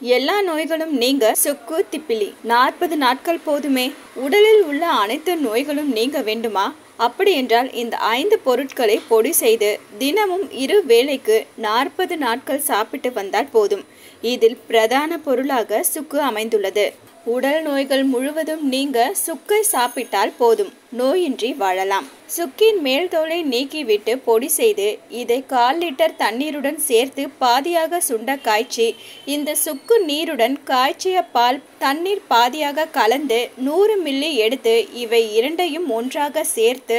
எல்லா நோய்களும் நீங்க சுக்கு திப்பிலி 40 நாட்கள் போதுமே. உடலில் உள்ள அனைத்து நோய்களும் நீங்க வேண்டுமா? அப்படி என்றால் இந்த 5 பொருட்களை பொடி செய்து தினமும் 2 வேளைக்கு 40 நாட்கள் சாப்பிட்டு வந்தால் போதும். இதில் பிரதான பொருளாக சுக்கு அமைந்துள்ளது. உடல் நோய்கள் முழுவதும் நீங்க சுக்கை சாப்பிட்டால் போதும், நோயின்றி வாழலாம். சுக்கின் மேல் தோலை நீக்கிவிட்டு பொடி செய்து இதை 1/4 லிட்டர் தண்ணீருடன் சேர்த்து பாதியாக சுண்ட காய்ச்சி இந்த சுக்கு நீருடன் காய்ச்சிய பால் தண்ணீர் பாதியாக கலந்து 100 மில்லி எடுத்து இவை இரண்டையும் ஒன்றாக சேர்த்து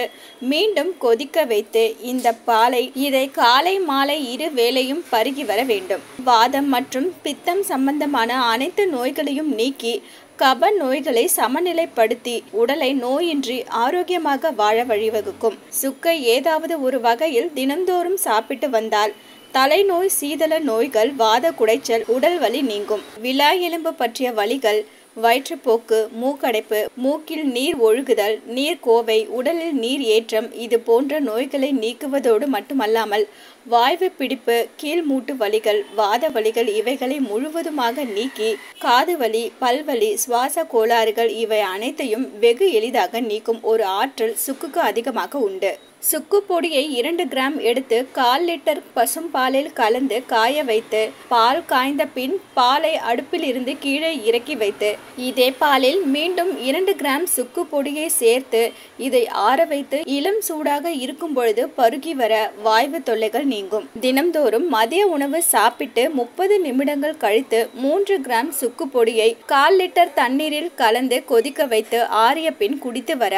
மீண்டும் கொதிக்க வைத்து இந்த பாலை இதை காலை மாலை 2 வேளையும் பருகி வர வேண்டும். வாதம் மற்றும் பித்தம் சம்பந்தமான அனைத்து நோய்களையும் நீக்கி கப நோய்களை சமநிலைப்படுத்தி உடலை நோயின்றி ஆரோக்கியமாக வாழ வழிவகுக்கும். சுக்கை ஏதாவது ஒரு வகையில் தினந்தோறும் சாப்பிட்டு வந்தால் தலைநோய், சீதள நோய்கள், வாத குடைச்சல், உடல் வலி நீங்கும். விலா எலும்பு பற்றிய வலிகள், வயிற்றுப்போக்கு, மூக்கடைப்பு, மூக்கில் நீர் ஒழுகுதல், நீர்க்கோவை, உடலில் நீர் ஏற்றம் இது போன்ற நோய்களை நீக்குவதோடு மட்டுமல்லாமல் வாய்வு பிடிப்பு, கீழ் மூட்டு வலிகள், வாத வலிகள் இவைகளை முழுவதுமாக நீக்கி காது வலி, பல்வலி, சுவாச கோளாறுகள் இவை அனைத்தையும் வெகு எளிதாக நீக்கும் ஒரு ஆற்றல் சுக்குக்கு அதிகமாக உண்டு. சுக்கு பொடியை 2 கிராம் எடுத்து 1/4 லிட்டர் பசும் பாலில் கலந்து காய வைத்து பால் காய்ந்த பின் பாலை அடுப்பில் இருந்து கீழே இறக்கி வைத்து இதே பாலில் மீண்டும் 2 கிராம் சுக்கு பொடியை சேர்த்து இதை ஆற வைத்து இளம் சூடாக இருக்கும் பொழுது பருகி வர வாய்வு தொல்லைகள் நீங்கும். தினம்தோறும் மதிய உணவு சாப்பிட்டு 30 நிமிடங்கள் கழித்து 3 கிராம் சுக்கு பொடியை 1/4 லிட்டர் தண்ணீரில் கலந்து கொதிக்க வைத்து ஆறிய பின் குடித்து வர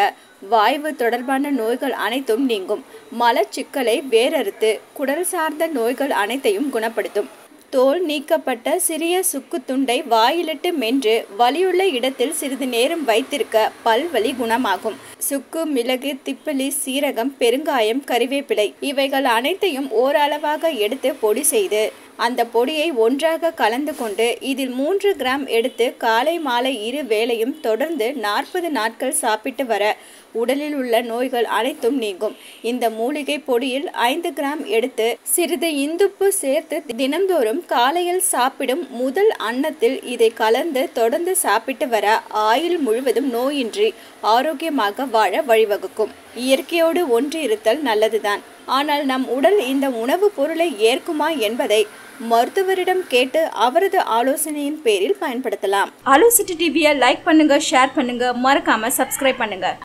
வாய்வு தொடர்பான நோய்கள் அனைத்தும் நீங்கும். மலச்சிக்கலை வேரறுத்து குடல் சார்ந்த நோய்கள் அனைத்தையும் குணப்படுத்தும். தோல் நீக்கப்பட்ட சிறிய சுக்கு துண்டை வாயிலிட்டு மென்று வலியுள்ள இடத்தில் சிறிது நேரம் வைத்திருக்க பல்வலி குணமாகும். சுக்கு, மிளகு, திப்பிலி, சீரகம், பெருங்காயம், கறிவேப்பிலை இவைகள் அனைத்தையும் ஓரளவாக எடுத்து பொடி செய்து அந்த பொடியை ஒன்றாக கலந்து கொண்டு இதில் 3 கிராம் எடுத்து காலை மாலை 2 வேளையும் தொடர்ந்து 40 நாட்கள் சாப்பிட்டு வர உடலில் உள்ள நோய்கள் அனைத்தும் நீங்கும். இந்த மூலிகை பொடியில் 5 கிராம் எடுத்து சிறிது இந்துப்பு சேர்த்து தினந்தோறும் காலையில் சாப்பிடும் முதல் அன்னத்தில் இதை கலந்து தொடர்ந்து சாப்பிட்டு வர ஆயுள் முழுவதும் நோயின்றி ஆரோக்கியமாக வாழ வழிவகுக்கும். இயற்கையோடு ஒன்று இருத்தல் நல்லதுதான். ஆனால் நம் உடல் இந்த உணவு பொருளை ஏற்குமா என்பதை மருத்துவரிடம் கேட்டு அவரது ஆலோசனையின் பேரில் பயன்படுத்தலாம். ஆலோசிட்டி டிவியை லைக் பண்ணுங்க, ஷேர் பண்ணுங்க, மறக்காம சப்ஸ்கிரைப் பண்ணுங்க.